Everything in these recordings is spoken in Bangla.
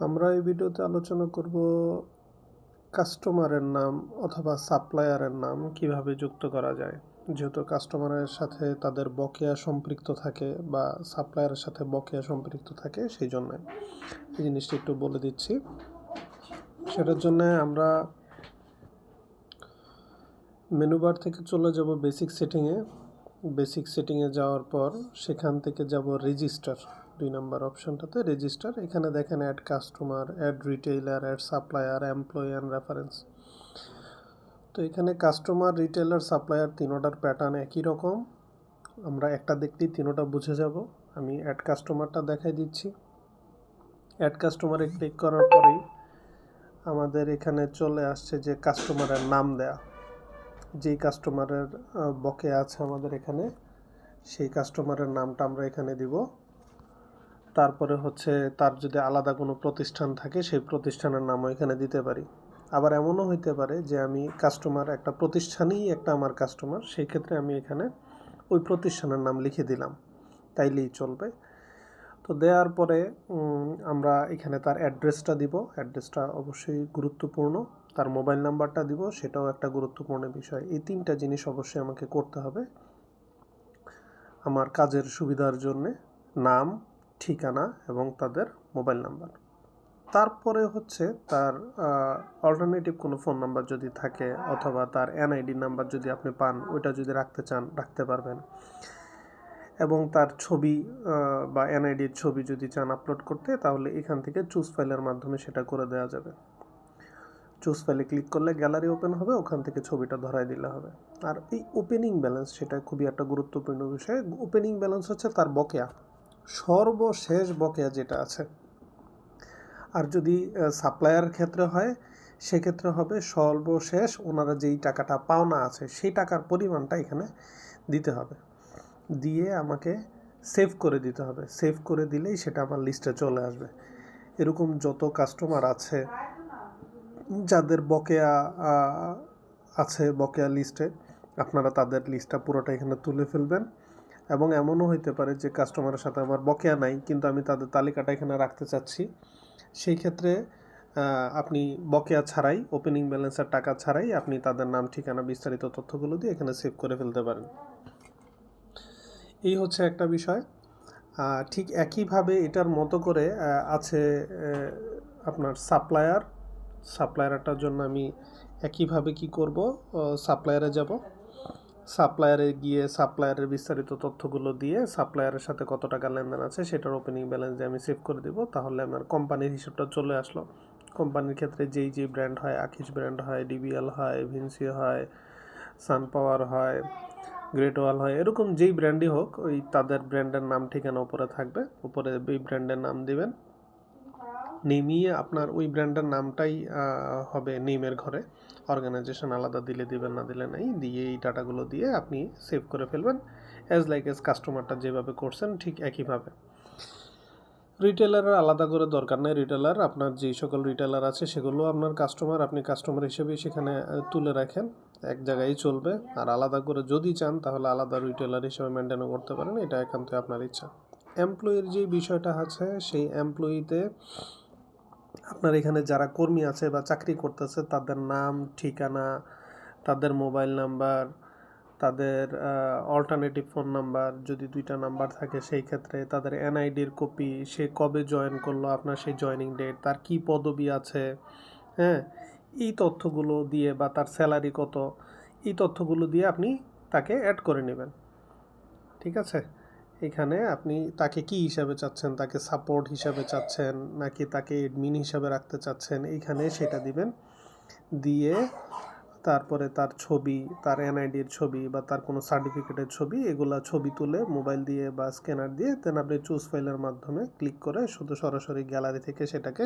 আমরা এই ভিডিওতে আলোচনা করব কাস্টমারের নাম অথবা সাপ্লায়ারের নাম কিভাবে যুক্ত করা যায়। যেহেতু কাস্টমারের সাথে তাদের বকেয়া সম্পৃক্ত থাকে বা সাপ্লায়ারের সাথে বকেয়া সম্পৃক্ত থাকে, সেই জন্য এই জিনিসটা একটু বলে দিচ্ছি। সেটার জন্য আমরা মেনু বার থেকে চলে যাব বেসিক সেটিংয়ে যাওয়ার পর সেখান থেকে যাব রেজিস্টার, 2 নম্বর অপশনটাতে রেজিস্টার। এখানে দেখেন add customer, add retailer, add supplier, employee and reference. তো এখানে কাস্টমার, রিটেইলার, সাপ্লায়ার তিনোটার প্যাটার্ন একই রকম। আমরা একটা দেখলেই তিনোটা বুঝে যাব। আমি অ্যাড কাস্টমারটা দেখাই দিচ্ছি। অ্যাড কাস্টমারে ক্লিক করার পরেই আমাদের এখানে চলে আসছে যে কাস্টমারের নাম দেয়া, যেই কাস্টমারের বকেয়া আছে আমাদের এখানে, সেই কাস্টমারের নামটা আমরা এখানে দিব। তারপরে হচ্ছে তার যদি আলাদা কোনো প্রতিষ্ঠান থাকে সেই প্রতিষ্ঠানের নামও এখানে দিতে পারি। আবার এমনও হইতে পারে যে আমি কাস্টমার, একটা প্রতিষ্ঠানই একটা আমার কাস্টমার, সেই ক্ষেত্রে আমি এখানে ওই প্রতিষ্ঠানের নাম লিখে দিলাম, তাইলেই চলবে। তো দেওয়ার পরে আমরা এখানে তার অ্যাড্রেসটা দিব। অ্যাড্রেসটা অবশ্যই গুরুত্বপূর্ণ। তার মোবাইল নাম্বারটা দিব, সেটাও একটা গুরুত্বপূর্ণ বিষয়। এই তিনটা জিনিস অবশ্যই আমাকে করতে হবে আমার কাজের সুবিধার জন্যে: নাম, ঠিকানা এবং তাদের মোবাইল নাম্বার। তারপরে হচ্ছে তার অল্টারনেটিভ কোনো ফোন নাম্বার যদি থাকে অথবা তার এনআইডি নাম্বার যদি আপনি পান, ওইটা যদি রাখতে চান রাখতে পারবেন। এবং তার ছবি বা এনআইডির ছবি যদি চান আপলোড করতে, তাহলে এখান থেকে চুজ ফাইলের মাধ্যমে সেটা করে দেওয়া যাবে। চুজ ফাইলে ক্লিক করলে গ্যালারি ওপেন হবে, ওখান থেকে ছবিটা ধরাই দিলে হবে। আর এই ওপেনিং ব্যালেন্স, সেটা খুবই একটা গুরুত্বপূর্ণ বিষয়। ওপেনিং ব্যালেন্স হচ্ছে তার বকেয়া, সর্বশেষ বকেয়া যেটা আছে। আর যদি সাপ্লায়ার ক্ষেত্রে হয়, সেক্ষেত্রে হবে সর্বশেষ ওনারা যেই টাকাটা পাওনা আছে সেই টাকার পরিমাণটা এখানে দিতে হবে, দিয়ে আমাকে সেভ করে দিতে হবে। সেভ করে দিলেই সেটা আমার লিস্টে চলে আসবে। এরকম যত কাস্টমার আছে যাদের বকেয়া আছে বকেয়া লিস্টে, আপনারা তাদের লিস্টটা পুরোটা এখানে তুলে ফেলবেন। এবং এমনও হইতে পারে যে কাস্টমারের সাথে আমার বকেয়া নাই, কিন্তু আমি তাদের তালিকাটা এখানে রাখতে চাচ্ছি। সেই ক্ষেত্রে আপনি বকেয়া ছাড়াই, ওপেনিং ব্যালেন্সের টাকা ছাড়াই আপনি তাদের নাম, ঠিকানা, বিস্তারিত তথ্যগুলো দিয়ে এখানে সেভ করে ফেলতে পারেন। এই হচ্ছে একটা বিষয়। ঠিক একইভাবে এটার মতো করে আছে আপনার সাপ্লায়ারটার জন্য আমি একইভাবে কি করব, সাপ্লায়ারে যাব। সাপ্লায়ারে গিয়ে সাপ্লায়ারের বিস্তারিত তথ্যগুলো দিয়ে সাপ্লায়ারের সাথে কত টাকা লেনদেন আছে সেটার ওপেনিং ব্যালেন্স দিয়ে আমি সেভ করে দেব। তাহলে আমার কোম্পানির হিসেবটা চলে আসলো। কোম্পানির ক্ষেত্রে যেই ব্র্যান্ড হয়, আকিজ ব্র্যান্ড হয়, ডিবিএল হয়, ভিনসি হয়, সানপাওয়ার হয়, গ্রেট ওয়াল হয়, এরকম যেই ব্র্যান্ডই হোক, ওই তাদের ব্র্যান্ডের নাম ঠিকানা উপরে থাকবে। উপরে ওই ব্র্যান্ডের নাম দিবেন, নেমিয়ে আপনার ওই ব্র্যান্ডের নামটাই হবে নেমের ঘরে। অর্গানাইজেশন আলাদা দিলে দিবেন, না দিলে নাই, দিয়ে এই ডাটাগুলো দিয়ে আপনি সেভ করে ফেলবেন অ্যাজ কাস্টমারটা যেভাবে করছেন ঠিক একইভাবে। রিটেলারের আলাদা করে দরকার নেই। রিটেলার, আপনার যেই সকল রিটেলার আছে সেগুলো আপনার কাস্টমার, আপনি কাস্টমার হিসেবেই সেখানে তুলে রাখেন, এক জায়গায় চলবে। আর আলাদা করে যদি চান তাহলে আলাদা রিটেলার হিসেবে মেনটেনও করতে পারেন, এটা একান্তই আপনার ইচ্ছা। এমপ্লয়ির যে বিষয়টা আছে, সেই এমপ্লয়িতে আপনার এখানে যারা কর্মী আছে বা চাকরি করতেছে তাদের নাম, ঠিকানা, তাদের মোবাইল নাম্বার, তাদের অল্টারনেটিভ ফোন নাম্বার, যদি 2টা নাম্বার থাকে সেই ক্ষেত্রে তাদের এনআইডির কপি, সে কবে জয়েন করলো, আপনার সেই জয়েনিং ডেট, তার কি পদবি আছে, হ্যাঁ, এই তথ্যগুলো দিয়ে, বা তার স্যালারি কত, এই তথ্যগুলো দিয়ে আপনি তাকে অ্যাড করে নেবেন। ঠিক আছে? এখানে আপনি তাকে কি হিসাবে চাচ্ছেন, তাকে সাপোর্ট হিসাবে চাচ্ছেন নাকি তাকে অ্যাডমিন হিসাবে রাখতে চাচ্ছেন, এইখানে সেটা দিবেন। দিয়ে তারপরে তার ছবি, তার এনআইডির ছবি বা তার কোনো সার্টিফিকেটের ছবি, এগুলা ছবি তুলে মোবাইল দিয়ে বা স্ক্যানার দিয়ে দেন আপনি চুজ ফাইলের মাধ্যমে ক্লিক করে শুধু সরাসরি গ্যালারি থেকে সেটাকে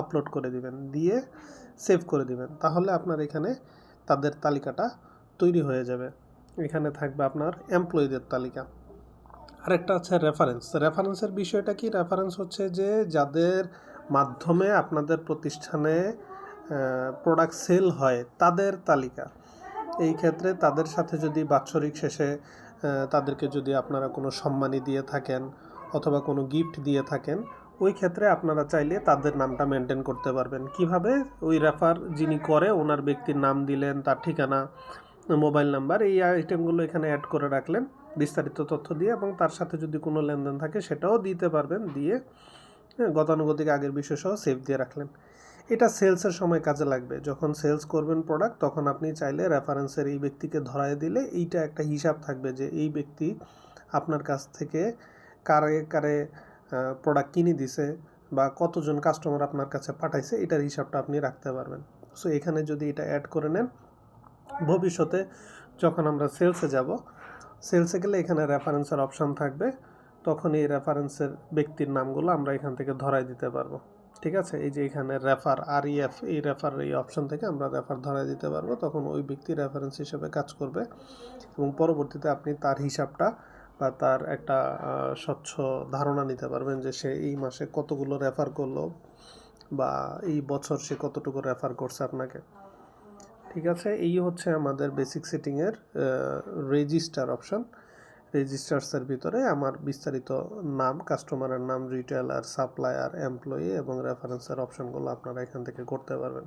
আপলোড করে দিবেন, দিয়ে সেভ করে দিবেন। তাহলে আপনার এখানে তাদের তালিকাটা তৈরি হয়ে যাবে। এখানে থাকবে আপনার এমপ্লয়িদের তালিকা। আরেকটা আছে রেফারেন্সের বিষয়টা কি? রেফারেন্স হচ্ছে যে যাদের মাধ্যমে আপনাদের প্রতিষ্ঠানে প্রোডাক্ট সেল হয় তাদের তালিকা। এই ক্ষেত্রে তাদের সাথে যদি বাৎসরিক শেষে তাদেরকে যদি আপনারা কোনো সম্মানী দিয়ে থাকেন অথবা কোনো গিফট দিয়ে থাকেন, ওই ক্ষেত্রে আপনারা চাইলে তাদের নামটা মেনটেন করতে পারবেন। কিভাবে? ওই রেফার যিনি করে ওনার ব্যক্তির নাম দিলেন, তার ঠিকানা, মোবাইল নাম্বার, এই আইটেমগুলো এখানে অ্যাড করে রাখলেন বিস্তারিত তথ্য দিয়ে, এবং তার সাথে যদি কোনো লেনদেন থাকে সেটাও দিতে পারবেন, দিয়ে গতানুগতিক আগের বিষয় সহ সেভ দিয়ে রাখলেন। এটা সেলসের সময় কাজে লাগবে। যখন সেলস করবেন প্রোডাক্ট, তখন আপনি চাইলে রেফারেন্সের এই ব্যক্তিকে ধরায় দিলে এইটা একটা হিসাব থাকবে যে এই ব্যক্তি আপনার কাছ থেকে কারে কারে প্রোডাক্ট কিনে দিছে বা কতজন কাস্টমার আপনার কাছে পাঠাইছে, এটার হিসাবটা আপনি রাখতে পারবেন। সো এখানে যদি এটা অ্যাড করে নেন, ভবিষ্যতে যখন আমরা সেলসে যাব, সেলসে গেলে এখানে রেফারেন্সের অপশান থাকবে, তখন এই রেফারেন্সের ব্যক্তির নামগুলো আমরা এখান থেকে ধরাই দিতে পারবো। ঠিক আছে, এই যে এখানে রেফার REF, এই রেফার এই অপশান থেকে আমরা রেফার ধরাই দিতে পারবো, তখন ওই ব্যক্তি রেফারেন্স হিসেবে কাজ করবে এবং পরবর্তীতে আপনি তার হিসাবটা বা তার একটা স্বচ্ছ ধারণা নিতে পারবেন যে সে এই মাসে কতগুলো রেফার করলো বা এই বছর সে কতটুকু রেফার করছে আপনাকে। ঠিক আছে, এই হচ্ছে আমাদের বেসিক সেটিংয়ের রেজিস্টার অপশান। রেজিস্টার্সের ভিতরে আমার বিস্তারিত নাম, কাস্টমারের নাম, রিটেলার, সাপ্লায়ার, এমপ্লয়ি এবং রেফারেন্সের অপশানগুলো আপনারা এখান থেকে করতে পারবেন।